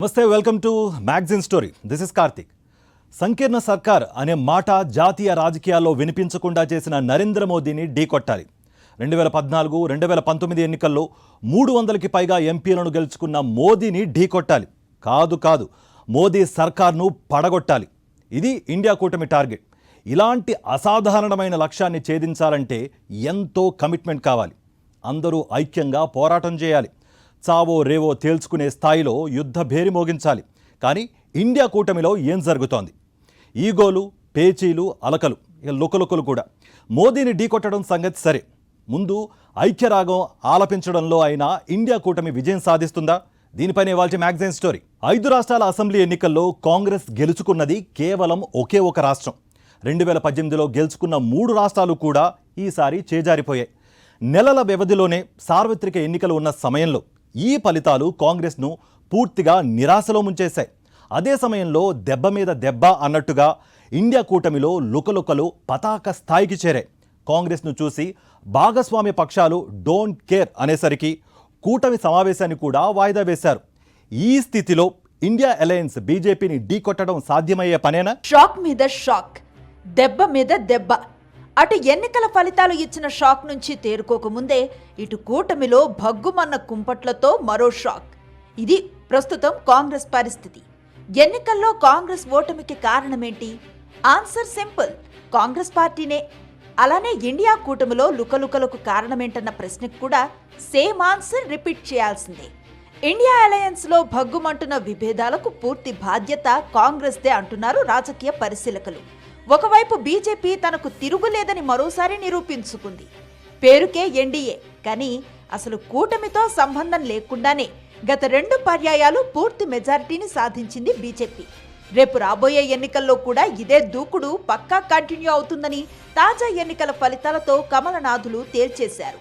నమస్తే, welcome to magazine story. This is Karthik. సంకీర్ణ సర్కార్ అనే మాట జాతీయ రాజకీయాల్లో వినిపించకుండా చేసిన నరేంద్ర మోదీని ఢీకొట్టాలి. 2014, 2019 ఎన్నికల్లో 300కి పైగా ఎంపీలను గెలుచుకున్న మోదీని ఢీకొట్టాలి. కాదు మోదీ సర్కార్ను పడగొట్టాలి. ఇది ఇండియా కూటమి టార్గెట్. ఇలాంటి అసాధారణమైన లక్ష్యాన్ని ఛేదించాలంటే ఎంతో కమిట్మెంట్ కావాలి. అందరూ ఐక్యంగా పోరాటం చేయాలి. చావో రేవో తేల్చుకునే స్థాయిలో యుద్ధ భేరి మోగించాలి. కానీ ఇండియా కూటమిలో ఏం జరుగుతోంది? ఈగోలు, పేచీలు, అలకలు, లుకలుకలు కూడా. మోదీని ఢీకొట్టడం సంగతి సరే, ముందు ఐక్యరాగం ఆలపించడంలో అయినా ఇండియా కూటమి విజయం సాధిస్తుందా? దీనిపైన ఇవాల్టి మ్యాగజైన్ స్టోరీ. 5 రాష్ట్రాల అసెంబ్లీ ఎన్నికల్లో కాంగ్రెస్ గెలుచుకున్నది కేవలం ఒకే ఒక రాష్ట్రం. 2018లో గెలుచుకున్న 3 రాష్ట్రాలు కూడా ఈసారి చేజారిపోయాయి. నెలల వ్యవధిలోనే సార్వత్రిక ఎన్నికలు ఉన్న సమయంలో ఈ ఫలితాలు కాంగ్రెస్ను పూర్తిగా నిరాశలో ముంచేశాయి. అదే సమయంలో దెబ్బ మీద దెబ్బ అన్నట్టుగా ఇండియా కూటమిలో లుకలుకలు పతాక స్థాయికి చేరాయి. కాంగ్రెస్ను చూసి భాగస్వామ్య పక్షాలు డోంట్ కేర్ అనేసరికి కూటమి సమావేశాన్ని కూడా వాయిదా వేశారు. ఈ స్థితిలో ఇండియా అలయన్స్ బీజేపీని ఢీకొట్టడం సాధ్యమయ్యే పనేనా? షాక్ మీద షాక్, దెబ్బ మీద దెబ్బ. అటు ఎన్నికల ఫలితాలు ఇచ్చిన షాక్ నుంచి తేరుకోకముందే ఇటు కూటమిలో భగ్గుమన్న కుంపట్లతో మరో షాక్. ఇది ప్రస్తుతం కాంగ్రెస్ పరిస్థితి. ఎన్నికల్లో కాంగ్రెస్ ఓటమికి కారణమేంటి? ఆన్సర్ సింపుల్, కాంగ్రెస్ పార్టీనే. అలానే ఇండియా కూటమిలో లుకలుకలకు కారణమేంటన్న ప్రశ్నకు కూడా సేమ్ ఆన్సర్ రిపీట్ చేయాల్సిందే. ఇండియా అలయన్స్ లో భగ్గుమంటున్న విభేదాలకు పూర్తి బాధ్యత కాంగ్రెస్దే అంటున్నారు రాజకీయ పరిశీలకులు. ఒకవైపు బీజేపీ తనకు తిరుగులేదని మరోసారి నిరూపించుకుంది. పేరుకే ఎన్డీఏ, కానీ అసలు కూటమితో సంబంధం లేకుండానే గత 2 పర్యాయాలు పూర్తి మెజారిటీని సాధించింది బీజేపీ. రేపు రాబోయే ఎన్నికల్లో కూడా ఇదే దూకుడు పక్కా కంటిన్యూ అవుతుందని తాజా ఎన్నికల ఫలితాలతో కమలనాథులు తేల్చేశారు.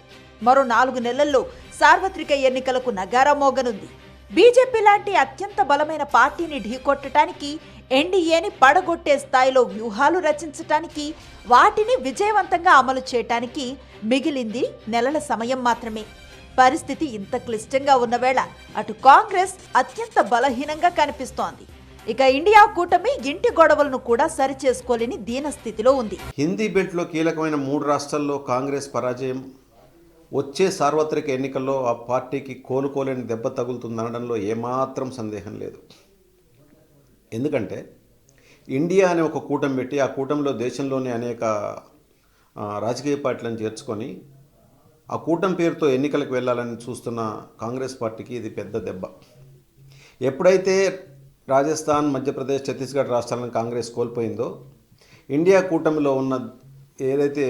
మరో 4 నెలల్లో సార్వత్రిక ఎన్నికలకు నగారా మోగనుంది. బీజేపీ లాంటి అత్యంత బలమైన పార్టీని ఢీకొట్టడానికి, ఎన్డీఏని పడగొట్టే స్థాయిలో వ్యూహాలు రచించటానికి, వాటిని విజయవంతంగా అమలు చేయటానికి మిగిలింది నెలల సమయం మాత్రమే. పరిస్థితి ఇంత క్లిష్టంగా ఉన్నవేళ అటు కాంగ్రెస్ అత్యంత బలహీనంగా కనిపిస్తోంది. ఇక ఇండియా కూటమి ఇంటి గొడవలను కూడా సరిచేసుకోలేని దీనస్థితిలో ఉంది. హిందీ బెల్ట్లో కీలకమైన 3 రాష్ట్రాల్లో కాంగ్రెస్ పరాజయం, వచ్చే సార్వత్రిక ఎన్నికల్లో ఆ పార్టీకి కోలుకోలేని దెబ్బ తగులుతుందనడంలో ఏమాత్రం సందేహం లేదు. ఎందుకంటే ఇండియా అనే ఒక కూటమి పెట్టి ఆ కూటమిలో దేశంలోని అనేక రాజకీయ పార్టీలను చేర్చుకొని ఆ కూటమి పేరుతో ఎన్నికలకు వెళ్ళాలని చూస్తున్న కాంగ్రెస్ పార్టీకి ఇది పెద్ద దెబ్బ. ఎప్పుడైతే రాజస్థాన్, మధ్యప్రదేశ్, ఛత్తీస్గఢ్ రాష్ట్రాలను కాంగ్రెస్ కోల్పోయిందో, ఇండియా కూటమిలో ఉన్న ఏదైతే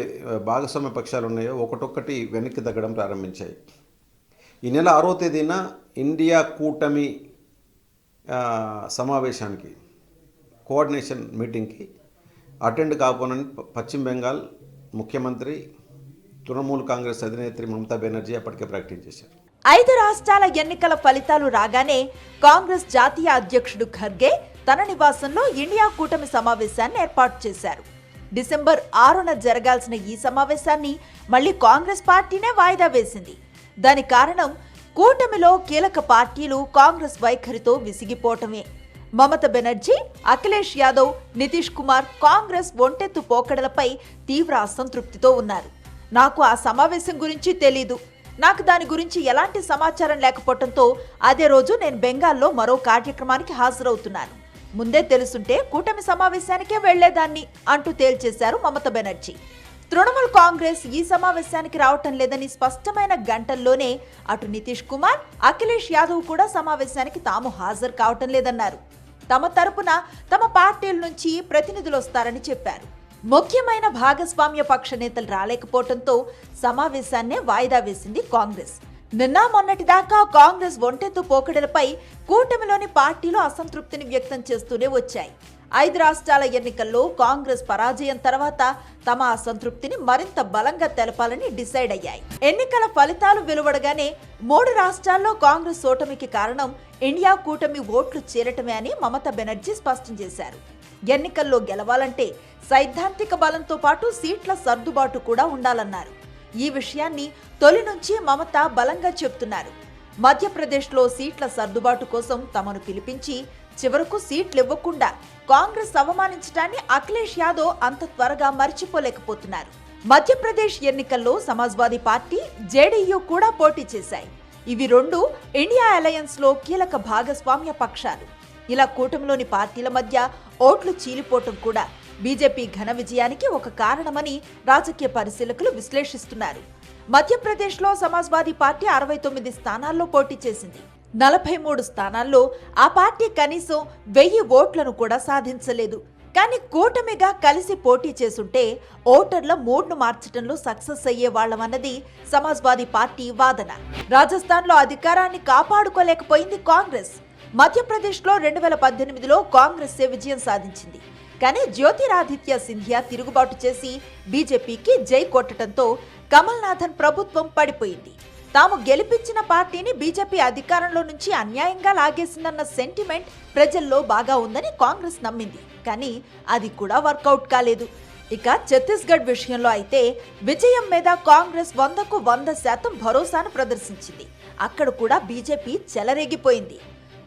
భాగస్వామ్య పక్షాలు ఉన్నాయో ఒకటొక్కటి వెనక్కి తగ్గడం ప్రారంభించాయి. ఈ నెల 6వ తేదీన ఇండియా కూటమి సమావేశానికి, కోఆర్డినేషన్ మీటింగ్కి అటెండ్ కాకపోనని పశ్చిమ బెంగాల్ ముఖ్యమంత్రి, తృణమూల్ కాంగ్రెస్ అధినేత్రి మమతా బెనర్జీ అప్పటికే ప్రకటించేశారు. 5 రాష్ట్రాల ఎన్నికల ఫలితాలు రాగానే కాంగ్రెస్ జాతీయ అధ్యక్షుడు ఖర్గే తన నివాసంలో ఇండియా కూటమి సమావేశాన్ని ఏర్పాటు చేశారు. డిసెంబర్ 6న జరగాల్సిన ఈ సమావేశాన్ని మళ్లీ కాంగ్రెస్ పార్టీనే వాయిదా వేసింది. దాని కారణం కూటమిలో కీలక పార్టీలు కాంగ్రెస్ వైఖరితో విసిగిపోవటమే. మమతా బెనర్జీ, అఖిలేష్ యాదవ్, నితీష్ కుమార్ కాంగ్రెస్ ఒంటెత్తు పోకడలపై తీవ్ర అసంతృప్తితో ఉన్నారు. నాకు ఆ సమావేశం గురించి తెలీదు, నాకు దాని గురించి ఎలాంటి సమాచారం లేకపోవడంతో అదే రోజు నేను బెంగాల్లో మరో కార్యక్రమానికి హాజరవుతున్నాను. ముందే తెలుసుంటే కూటమి సమావేశానికే వెళ్లేదాన్ని అంటూ తేల్చేశారు మమతా బెనర్జీ. తృణమూల్ కాంగ్రెస్ ఈ సమావేశానికి రావటం లేదని స్పష్టమైన గంటల్లోనే అటు నితీష్ కుమార్, అఖిలేష్ యాదవ్ కూడా సమావేశానికి తాము హాజరు కావటం లేదన్నారు. తమ తరపున తమ పార్టీల నుంచి ప్రతినిధులు వస్తారని చెప్పారు. ముఖ్యమైన భాగస్వామ్య పక్ష నేతలు రాలేకపోవడంతో సమావేశాన్నే వాయిదా వేసింది కాంగ్రెస్. నిన్న మొన్నటిదాకా కాంగ్రెస్ ఒంటెత్తు పోకడలపై కూటమిలోని పార్టీలు అసంతృప్తిని వ్యక్తం చేస్తూనే వచ్చాయి. 5 రాష్ట్రాల ఎన్నికల్లో కాంగ్రెస్ పరాజయం తర్వాత తమ అసంతృప్తిని మరింత బలంగా తెలపాలని డిసైడ్ అయ్యాయి. ఎన్నికల ఫలితాలు వెలువడగానే 3 రాష్ట్రాల్లో కాంగ్రెస్ ఓటమికి కారణం ఇండియా కూటమి ఓట్లు చేరటమే అని మమతా బెనర్జీ స్పష్టం చేశారు. ఎన్నికల్లో గెలవాలంటే సైద్ధాంతిక బలంతో పాటు సీట్ల సర్దుబాటు కూడా ఉండాలన్నారు. ఈ విషయాన్ని తొలి నుంచి మమత బలంగా చెప్తున్నారు. మధ్యప్రదేశ్లో సీట్ల సర్దుబాటు కోసం తమను పిలిపించి చివరకు సీట్లు ఇవ్వకుండా కాంగ్రెస్ అవమానించడాన్ని అఖిలేష్ యాదవ్ అంత త్వరగా మర్చిపోలేకపోతున్నారు. మధ్యప్రదేశ్ ఎన్నికల్లో సమాజ్వాదీ పార్టీ, జేడీయూ కూడా పోటీ చేశాయి. ఇవి రెండు ఇండియా అలయన్స్ లో కీలక భాగస్వామ్య పక్షాలు. ఇలా కూటమిలోని పార్టీల మధ్య ఓట్లు చీలిపోవటం కూడా బీజేపీ ఘన విజయానికి ఒక కారణమని రాజకీయ పరిశీలకులు విశ్లేషిస్తున్నారు. మధ్యప్రదేశ్లో సమాజ్వాదీ పార్టీ 69 స్థానాల్లో పోటీ చేసింది. 43 స్థానాల్లో ఆ పార్టీ కనీసం 1000 ఓట్లను కూడా సాధించలేదు. కానీ కూటమిగా కలిసి పోటీ చేసుంటే ఓటర్ల మూడ్ను మార్చడంలో సక్సెస్ అయ్యేవాళ్లమన్నది సమాజ్వాదీ పార్టీ వాదన. రాజస్థాన్లో అధికారాన్ని కాపాడుకోలేకపోయింది కాంగ్రెస్. మధ్యప్రదేశ్లో 2018లో కాంగ్రెస్ విజయం సాధించింది. కానీ జ్యోతిరాదిత్య సింధియా తిరుగుబాటు చేసి బీజేపీకి జై కొట్టడంతో కమల్నాథన్ ప్రభుత్వం పడిపోయింది. తాము గెలిపించిన పార్టీని బీజేపీ అధికారంలో నుంచి అన్యాయంగా లాగేసిందన్న సెంటిమెంట్ ప్రజల్లో బాగా ఉందని కాంగ్రెస్ నమ్మింది. కానీ అది కూడా వర్కౌట్ కాలేదు. ఇక ఛత్తీస్గఢ్ విషయంలో అయితే విజయం మీద కాంగ్రెస్ 100కు 100% భరోసాను ప్రదర్శించింది. అక్కడ కూడా బీజేపీ చెలరేగిపోయింది.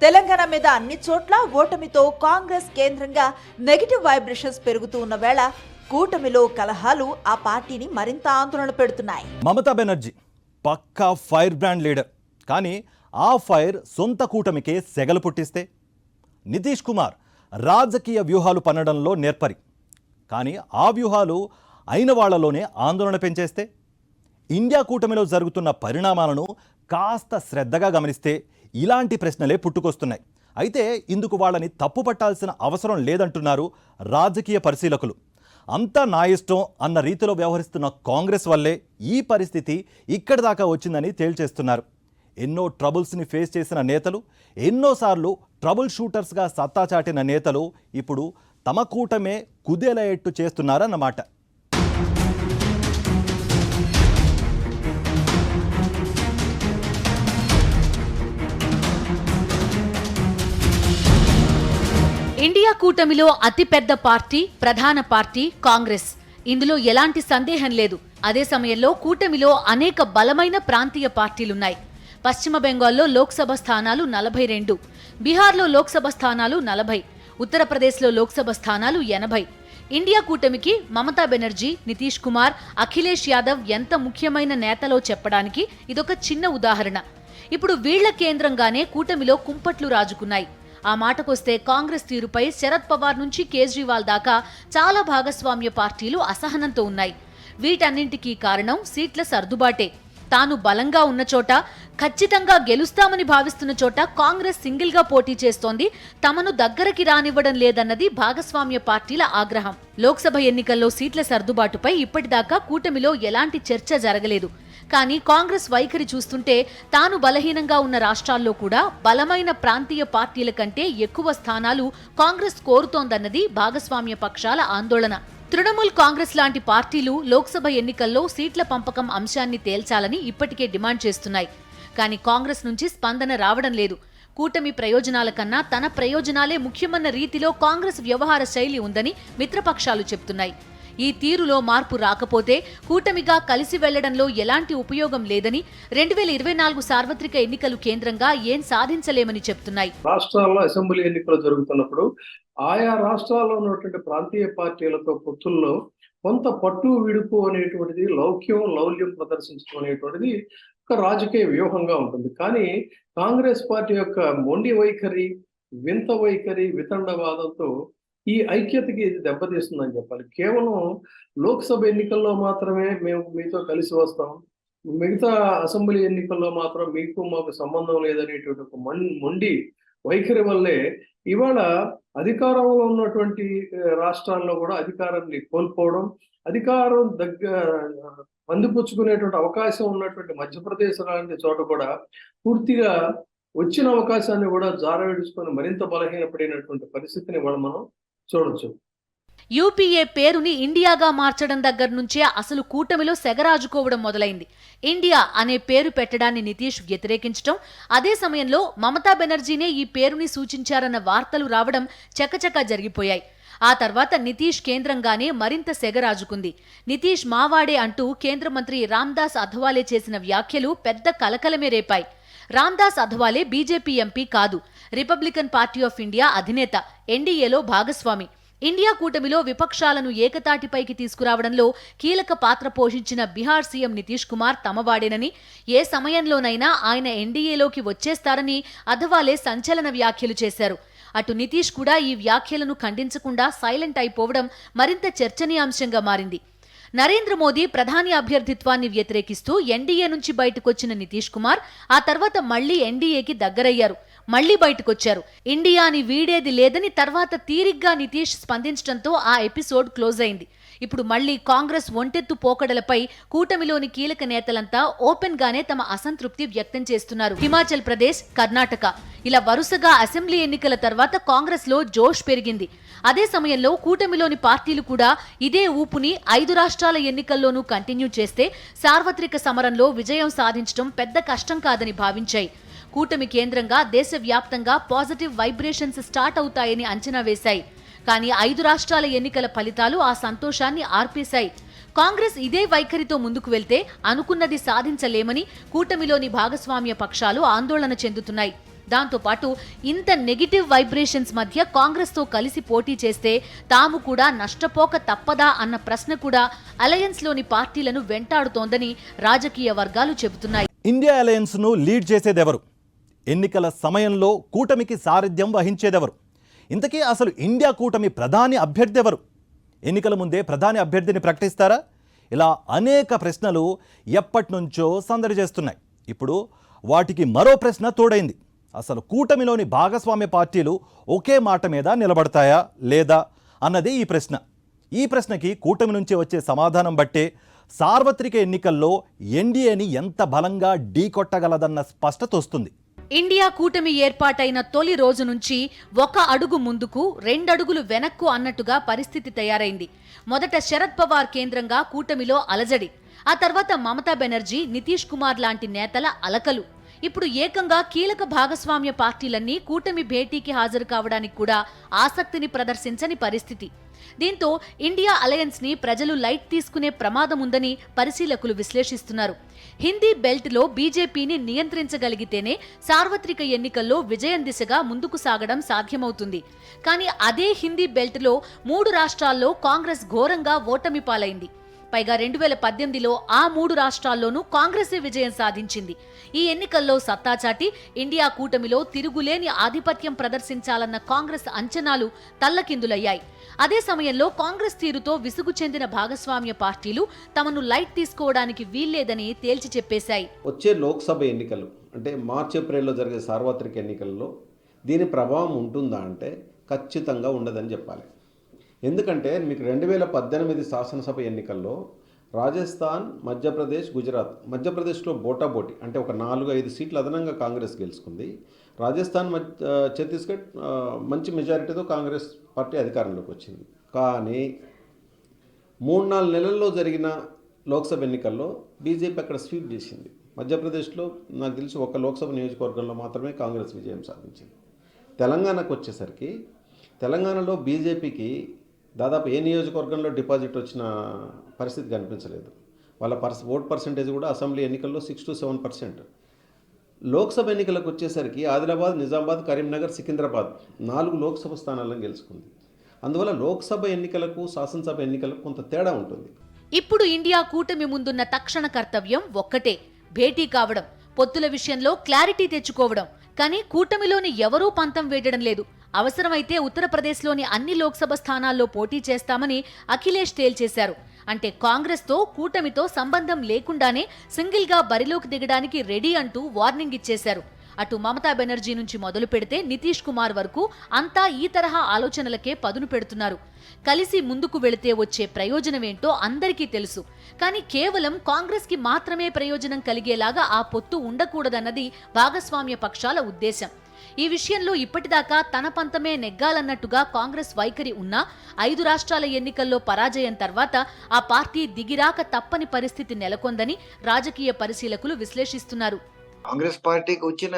తెలంగాణ మీద అన్ని చోట్ల ఓటమితో కాంగ్రెస్ కేంద్రంగా నెగిటివ్ వైబ్రేషన్స్ పెరుగుతూ ఉన్న వేళ కూటమిలో కలహాలు ఆ పార్టీని మరింత ఆందోళన పెడుతున్నాయి. మమతా బెనర్జీ పక్కా ఫైర్ బ్రాండ్ లీడర్. కానీ ఆ ఫైర్ సొంత కూటమికే సెగలు పుట్టిస్తే, నితీష్ కుమార్ రాజకీయ వ్యూహాలు పన్నడంలో నేర్పరి. కానీ ఆ వ్యూహాలు అయిన వాళ్లలోనే ఆందోళన పెంచేస్తే, ఇండియా కూటమిలో జరుగుతున్న పరిణామాలను కాస్త శ్రద్ధగా గమనిస్తే ఇలాంటి ప్రశ్నలే పుట్టుకొస్తున్నాయి. అయితే ఇందుకు వాళ్ళని తప్పు పట్టాల్సిన అవసరం లేదంటున్నారు రాజకీయ పరిశీలకులు. అంతా నా ఇష్టం అన్న రీతిలో వ్యవహరిస్తున్న కాంగ్రెస్ వల్లే ఈ పరిస్థితి ఇక్కడి దాకా వచ్చిందని తేల్చేస్తున్నారు. ఎన్నో ట్రబుల్స్ని ఫేస్ చేసిన నేతలు, ఎన్నోసార్లు ట్రబుల్ షూటర్స్గా సత్తా చాటిన నేతలు ఇప్పుడు తమ కూటమే కుదేలయ్యేట్టు చేస్తున్నారన్నమాట. ఇండియా కూటమిలో అతిపెద్ద పార్టీ, ప్రధాన పార్టీ కాంగ్రెస్. ఇందులో ఎలాంటి సందేహం లేదు. అదే సమయంలో కూటమిలో అనేక బలమైన ప్రాంతీయ పార్టీలున్నాయి. పశ్చిమ బెంగాల్లో లోక్సభ స్థానాలు 42, బీహార్లో లోక్సభ స్థానాలు 40, ఉత్తరప్రదేశ్లో లోక్సభ స్థానాలు 80. ఇండియా కూటమికి మమతా బెనర్జీ, నితీష్ కుమార్, అఖిలేష్ యాదవ్ ఎంత ముఖ్యమైన నేతలో చెప్పడానికి ఇదొక చిన్న ఉదాహరణ. ఇప్పుడు వీళ్ల కేంద్రంగానే కూటమిలో కుంపట్లు రాజుకున్నాయి. ఆ మాటకొస్తే కాంగ్రెస్ తీరుపై శరద్ పవార్ నుంచి కేజ్రీవాల్ దాకా చాలా భాగస్వామ్య పార్టీలు అసహనంతో ఉన్నాయి. వీటన్నింటికీ కారణం సీట్ల సర్దుబాటే. తాను బలంగా ఉన్న చోట, ఖచ్చితంగా గెలుస్తామని భావిస్తున్న చోట కాంగ్రెస్ సింగిల్గా పోటీ చేస్తోంది, తమను దగ్గరికి రానివ్వడం లేదన్నది భాగస్వామ్య పార్టీల ఆగ్రహం. లోక్సభ ఎన్నికల్లో సీట్ల సర్దుబాటుపై ఇప్పటిదాకా కూటమిలో ఎలాంటి చర్చ జరగలేదు. కానీ కాంగ్రెస్ వైఖరి చూస్తుంటే తాను బలహీనంగా ఉన్న రాష్ట్రాల్లో కూడా బలమైన ప్రాంతీయ పార్టీల కంటే ఎక్కువ స్థానాలు కాంగ్రెస్ కోరుతోందన్నది భాగస్వామ్య పక్షాల ఆందోళన. తృణమూల్ కాంగ్రెస్ లాంటి పార్టీలు లోక్సభ ఎన్నికల్లో సీట్ల పంపకం అంశాన్ని తేల్చాలని ఇప్పటికే డిమాండ్ చేస్తున్నాయి. కానీ కాంగ్రెస్ నుంచి స్పందన రావడం లేదు. కూటమి ప్రయోజనాల కన్నా తన ప్రయోజనాలే ముఖ్యమన్న రీతిలో కాంగ్రెస్ వ్యవహార శైలి ఉందని మిత్రపక్షాలు చెప్తున్నాయి. ఈ తీరులో మార్పు రాకపోతే కూటమిగా కలిసి వెళ్లడంలో ఎలాంటి ఉపయోగం లేదని, 2024 సార్వత్రిక ఎన్నికలు కేంద్రంగా ఏం సాధించలేమని చెప్తున్నాయి. రాష్ట్రాల్లో అసెంబ్లీ ఎన్నికలు జరుగుతున్నప్పుడు ఆయా రాష్ట్రాల్లో ఉన్నటువంటి ప్రాంతీయ పార్టీలతో పొత్తుల్లో కొంత పట్టు విడుపు అనేటువంటిది, లౌల్యం ప్రదర్శించడం అనేటువంటిది ఒక రాజకీయ వ్యూహంగా ఉంటుంది. కానీ కాంగ్రెస్ పార్టీ యొక్క మొండి వైఖరి, వింత వైఖరి, వితండవాదంతో ఈ ఐక్యతకి ఇది దెబ్బతీస్తుందని చెప్పాలి. కేవలం లోక్సభ ఎన్నికల్లో మాత్రమే మేము మీతో కలిసి వస్తాం, మిగతా అసెంబ్లీ ఎన్నికల్లో మాత్రం మీకు మాకు సంబంధం లేదనేటువంటి ఒక మొండి వైఖరి వల్లే ఇవాళ అధికారంలో ఉన్నటువంటి రాష్ట్రాల్లో కూడా అధికారాన్ని కోల్పోవడం, అధికారం అందిపుచ్చుకునేటువంటి అవకాశం ఉన్నటువంటి మధ్యప్రదేశ్ లాంటి చోట కూడా పూర్తిగా వచ్చిన అవకాశాన్ని కూడా జారవిడుచుకొని మరింత బలహీనపడినటువంటి పరిస్థితిని ఇవాళ మనం చూడొచ్చు. యూపీఏ పేరుని ఇండియాగా మార్చడం దగ్గర నుంచే అసలు కూటమిలో సెగరాజుకోవడం మొదలైంది. ఇండియా అనే పేరు పెట్టడాన్ని నితీష్ వ్యతిరేకించడం, అదే సమయంలో మమతా బెనర్జీనే ఈ పేరుని సూచించారన్న వార్తలు రావడం చకచకా జరిగిపోయాయి. ఆ తర్వాత నితీష్ కేంద్రంగానే మరింత సెగరాజుకుంది. నితీష్ మావాడే అంటూ కేంద్ర మంత్రి రామ్దాస్ అథవాలే చేసిన వ్యాఖ్యలు పెద్ద కలకలమే రేపాయి. రామ్దాస్ అథవాలే బీజేపీ ఎంపీ కాదు, రిపబ్లికన్ పార్టీ ఆఫ్ ఇండియా అధినేత, ఎన్డీఏలో భాగస్వామి. ఇండియా కూటమిలో విపక్షాలను ఏకతాటిపైకి తీసుకురావడంలో కీలక పాత్ర పోషించిన బీహార్ సీఎం నితీష్ కుమార్ తమవాడేనని, ఏ సమయంలోనైనా ఆయన ఎన్డీఏలోకి వచ్చేస్తారని అథవాలే సంచలన వ్యాఖ్యలు చేశారు. అటు నితీష్ కూడా ఈ వ్యాఖ్యలను ఖండించకుండా సైలెంట్ అయిపోవడం మరింత చర్చనీయాంశంగా మారింది. నరేంద్ర మోదీ ప్రధాని అభ్యర్థిత్వాన్ని వ్యతిరేకిస్తూ ఎన్డీఏ నుంచి బయటకొచ్చిన నితీష్ కుమార్ ఆ తర్వాత మళ్లీ ఎన్డీఏకి దగ్గరయ్యారు, మళ్లీ బయటకొచ్చారు. ఇండియాని వీడేది లేదని తర్వాత తీరిగ్గా నితీష్ స్పందించడంతో ఆ ఎపిసోడ్ క్లోజ్ అయింది. ఇప్పుడు మళ్లీ కాంగ్రెస్ ఒంటెత్తు పోకడలపై కూటమిలోని కీలక నేతలంతా ఓపెన్ గానే తమ అసంతృప్తి వ్యక్తం చేస్తున్నారు. హిమాచల్ ప్రదేశ్, కర్ణాటక ఇలా వరుసగా అసెంబ్లీ ఎన్నికల తర్వాత కాంగ్రెస్ లో జోష్ పెరిగింది. అదే సమయంలో కూటమిలోని పార్టీలు కూడా ఇదే ఊపుని 5 రాష్ట్రాల ఎన్నికల్లోనూ కంటిన్యూ చేస్తే సార్వత్రిక సమరంలో విజయం సాధించడం పెద్ద కష్టం కాదని భావించాయి. కూటమి కేంద్రంగా దేశవ్యాప్తంగా పాజిటివ్ వైబ్రేషన్స్ స్టార్ట్ అవుతాయని అంచనా వేశాయి. కానీ 5 రాష్ట్రాల ఎన్నికల ఫలితాలు ఆ సంతోషాన్ని ఆర్పేశాయి. కాంగ్రెస్ ఇదే వైఖరితో ముందుకు వెళ్తే అనుకున్నది సాధించలేమని కూటమిలోని భాగస్వామ్య పక్షాలు ఆందోళన చెందుతున్నాయి. దాంతోపాటు ఇంత నెగిటివ్ వైబ్రేషన్స్ మధ్య కాంగ్రెస్ తో కలిసి పోటీ చేస్తే తాము కూడా నష్టపోక తప్పదా అన్న ప్రశ్న కూడా అలయన్స్ లోని పార్టీలను వెంటాడుతోందని రాజకీయ వర్గాలు చెబుతున్నాయి. ఇండియా అలయన్స్ ను లీడ్ చేసేదెవరు? ఎన్నికల సమయంలో కూటమికి సారథ్యం వహించేదెవరు? ఇంతకీ అసలు ఇండియా కూటమి ప్రధాని అభ్యర్థి ఎవరు? ఎన్నికల ముందే ప్రధాని అభ్యర్థిని ప్రకటిస్తారా? ఇలా అనేక ప్రశ్నలు ఎప్పటినుంచో సందడి చేస్తున్నాయి. ఇప్పుడు వాటికి మరో ప్రశ్న తోడైంది. అసలు కూటమిలోని భాగస్వామ్య పార్టీలు ఒకే మాట మీద నిలబడతాయా లేదా అన్నది ఈ ప్రశ్న. ఈ ప్రశ్నకి కూటమి నుంచి వచ్చే సమాధానం బట్టే సార్వత్రిక ఎన్నికల్లో ఎన్డీఏని ఎంత బలంగా ఢీకొట్టగలదన్న స్పష్టత వస్తుంది. ఇండియా కూటమి ఏర్పాటైన తొలి రోజు నుంచి 1 అడుగు ముందుకు 2 అడుగులు వెనక్కు అన్నట్టుగా పరిస్థితి తయారైంది. మొదట శరద్ పవార్ కేంద్రంగా కూటమిలో అలజడి, ఆ తర్వాత మమతా బెనర్జీ, నితీష్ కుమార్ లాంటి నేతల అలకలు. ఇప్పుడు ఏకంగా కీలక భాగస్వామ్య పార్టీలన్నీ కూటమి భేటీకి హాజరు కావడానికి కూడా ఆసక్తిని ప్రదర్శించని పరిస్థితి. దీంతో ఇండియా అలయన్స్ ని ప్రజలు లైట్ తీసుకునే ప్రమాదం ఉందని పరిశీలకులు విశ్లేషిస్తున్నారు. హిందీ బెల్ట్ లో బీజేపీని నియంత్రించగలిగితేనే సార్వత్రిక ఎన్నికల్లో విజయం దిశగా ముందుకు సాగడం సాధ్యమవుతుంది. కానీ అదే హిందీ బెల్ట్ లో 3 రాష్ట్రాల్లో కాంగ్రెస్ ఘోరంగా ఓటమి పాలైంది. పైగా 2018లో ఆ 3 రాష్ట్రాల్లోనూ కాంగ్రెసే విజయం సాధించింది. ఈ ఎన్నికల్లో సత్తాచాటి ఇండియా కూటమిలో తిరుగులేని ఆధిపత్యం ప్రదర్శించాలన్న కాంగ్రెస్ అంచనాలు తల్లకిందులయ్యాయి. అదే సమయంలో కాంగ్రెస్ తీరుతో విసుగు చెందిన భాగస్వామ్య పార్టీలు తమను లైట్ తీసుకోవడానికి వీల్లేదని తేల్చి చెప్పేశాయి. వచ్చే లోక్సభ ఎన్నికలు అంటే మార్చి ఏప్రిల్లో జరిగే సార్వత్రిక ఎన్నికల్లో దీని ప్రభావం ఉంటుందా అంటే ఖచ్చితంగా ఉండదని చెప్పాలి. ఎందుకంటే మీకు 2018 శాసనసభ ఎన్నికల్లో రాజస్థాన్, మధ్యప్రదేశ్, గుజరాత్, మధ్యప్రదేశ్లో బోటాబోటి అంటే ఒక 4-5 సీట్లు అదనంగా కాంగ్రెస్ గెలుచుకుంది. రాజస్థాన్, ఛత్తీస్గఢ్ మంచి మెజారిటీతో కాంగ్రెస్ పార్టీ అధికారంలోకి వచ్చింది. కానీ 3-4 నెలల్లో జరిగిన లోక్సభ ఎన్నికల్లో బీజేపీ అక్కడ స్వీప్ చేసింది. మధ్యప్రదేశ్లో నాకు తెలిసి ఒక లోక్సభ నియోజకవర్గంలో మాత్రమే కాంగ్రెస్ విజయం సాధించింది. తెలంగాణకు వచ్చేసరికి తెలంగాణలో బీజేపీకి దాదాపు ఏ నియోజకవర్గంలో డిపాజిట్ వచ్చిన పరిస్థితి కనిపించలేదు. వాళ్ళ ఓట్ పర్సెంటేజ్ కూడా అసెంబ్లీ ఎన్నికల్లో 6 to 7%. లోక్సభ ఎన్నికలకు వచ్చేసరికి ఆదిలాబాద్, నిజామాబాద్, కరీంనగర్, సికింద్రాబాద్ 4 లోక్సభ స్థానాలను గెలుచుకుంది. అందువల్ల లోక్సభ ఎన్నికలకు, శాసనసభ ఎన్నికలకు కొంత తేడా ఉంటుంది. ఇప్పుడు ఇండియా కూటమి ముందున్న తక్షణ కర్తవ్యం ఒక్కటే, భేటీ కావడం, పొత్తుల విషయంలో క్లారిటీ తెచ్చుకోవడం. కానీ కూటమిలోని ఎవరూ పంతం వేయడం లేదు. అవసరమైతే ఉత్తరప్రదేశ్లోని అన్ని లోక్సభ స్థానాల్లో పోటీ చేస్తామని అఖిలేష్ తేల్చేశారు. అంటే కాంగ్రెస్తో కూటమితో సంబంధం లేకుండానే సింగిల్గా బరిలోకి దిగడానికి రెడీ అంటూ వార్నింగ్ ఇచ్చేశారు. అటు మమతా బెనర్జీ నుంచి మొదలు పెడితే నితీష్ కుమార్ వరకు అంతా ఈ తరహా ఆలోచనలకే పదును పెడుతున్నారు. కలిసి ముందుకు వెళితే వచ్చే ప్రయోజనమేంటో అందరికీ తెలుసు. కానీ కేవలం కాంగ్రెస్ కి మాత్రమే ప్రయోజనం కలిగేలాగా ఆ పొత్తు ఉండకూడదన్నది భాగస్వామ్య పక్షాల ఉద్దేశం. ఈ విషయంలో ఇప్పటిదాకా తన పంతమే నెగ్గాలన్నట్టుగా కాంగ్రెస్ వైఖరి ఉన్నా 5 రాష్ట్రాల ఎన్నికల్లో పరాజయం తర్వాత ఆ పార్టీ దిగిరాక తప్పని పరిస్థితి నెలకొందని రాజకీయ పరిశీలకులు విశ్లేషిస్తున్నారు. కాంగ్రెస్ పార్టీకి వచ్చిన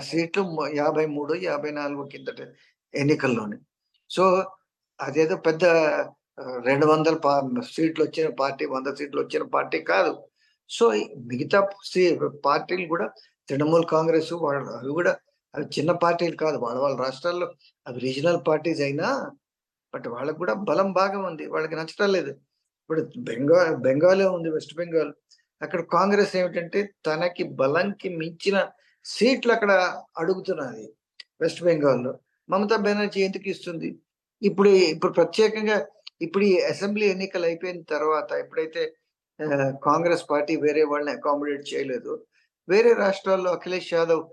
సీట్లు 53, 54 కిందట ఎన్నికల్లోనే. సో అదేదో పెద్ద 200 సీట్లు వచ్చిన పార్టీ, 100 సీట్లు వచ్చిన పార్టీ కాదు. సో మిగతా పార్టీలు కూడా తృణమూల్ కాంగ్రెస్ వాళ్ళు అవి కూడా అవి చిన్న పార్టీలు కాదు, వాళ్ళ రాష్ట్రాల్లో అవి రీజనల్ పార్టీస్ అయినా బట్ వాళ్ళకి కూడా బలం బాగా ఉంది, వాళ్ళకి నచ్చడం లేదు. ఇప్పుడు బెంగాలే ఉంది, వెస్ట్ బెంగాల్, అక్కడ కాంగ్రెస్ ఏమిటంటే తనకి బలంకి మించిన సీట్లు అక్కడ అడుగుతున్నది. వెస్ట్ బెంగాల్లో మమతా బెనర్జీ ఎందుకు ఇస్తుంది? ఇప్పుడు ప్రత్యేకంగా ఇప్పుడు ఈ అసెంబ్లీ ఎన్నికలు అయిపోయిన తర్వాత ఎప్పుడైతే కాంగ్రెస్ పార్టీ వేరే వాళ్ళని అకామిడేట్ చేయలేదు, వేరే రాష్ట్రాల్లో అఖిలేష్ యాదవ్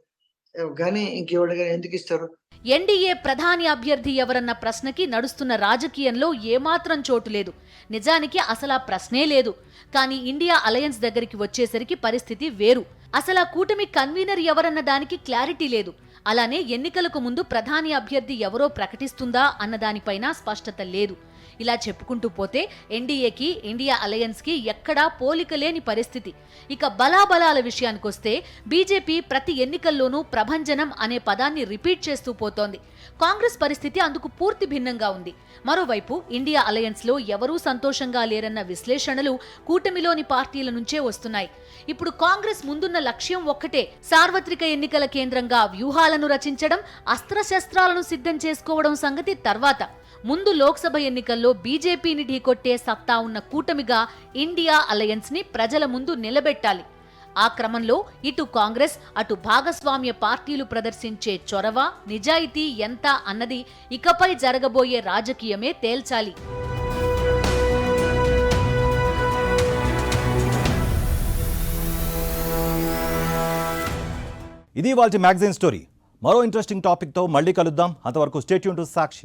కానీ ఇంకెవరు కానీ ఎందుకు ఇస్తారు? ఎన్డీఏ ప్రధాని అభ్యర్థి ఎవరన్న ప్రశ్నకి నడుస్తున్న రాజకీయంలో ఏమాత్రం చోటు లేదు. నిజానికి అసలు ఆ ప్రశ్నే లేదు. కానీ ఇండియా అలయన్స్ దగ్గరికి వచ్చేసరికి పరిస్థితి వేరు. అసలు ఆ కూటమి కన్వీనర్ ఎవరన్న దానికి క్లారిటీ లేదు. అలానే ఎన్నికలకు ముందు ప్రధాని అభ్యర్థి ఎవరో ప్రకటిస్తుందా అన్న దానిపైన స్పష్టత లేదు. ఇలా చెప్పుకుంటూ పోతే ఎన్డీఏకి ఇండియా అలయన్స్కి ఎక్కడా పోలిక లేని పరిస్థితి. ఇక బలాబలాల విషయానికొస్తే బీజేపీ ప్రతి ఎన్నికల్లోనూ ప్రభంజనం అనే పదాన్ని రిపీట్ చేస్తూ పోతోంది. కాంగ్రెస్ పరిస్థితి అందుకు పూర్తి భిన్నంగా ఉంది. మరోవైపు ఇండియా అలయన్స్లో ఎవరూ సంతోషంగా లేరన్న విశ్లేషణలు కూటమిలోని పార్టీల నుంచే వస్తున్నాయి. ఇప్పుడు కాంగ్రెస్ ముందున్న లక్ష్యం ఒక్కటే, సార్వత్రిక ఎన్నికల కేంద్రంగా వ్యూహాలను రచించడం, అస్త్రశస్త్రాలను సిద్ధం చేసుకోవడం సంగతి తర్వాత. ముందు లోక్సభ ఎన్నికల్లో బీజేపీని ఢీకొట్టే సత్తా ఉన్న కూటమిగా ఇండియా అలయన్స్ ని ప్రజల ముందు నిలబెట్టాలి. ఆ క్రమంలో ఇటు కాంగ్రెస్ అటు భాగస్వామ్య పార్టీలు ప్రదర్శించే చొరవ, నిజాయితీ ఎంత అన్నది ఇకపై జరగబోయే రాజకీయమే తేల్చాలి. ఇది వాళ్ళ మ్యాగజైన్ స్టోరీ. మరో ఇంట్రెస్టింగ్ టాపిక్తో మళ్ళీ కలుద్దాం. అంతవరకు స్టే ట్యూన్ టు సాక్షి.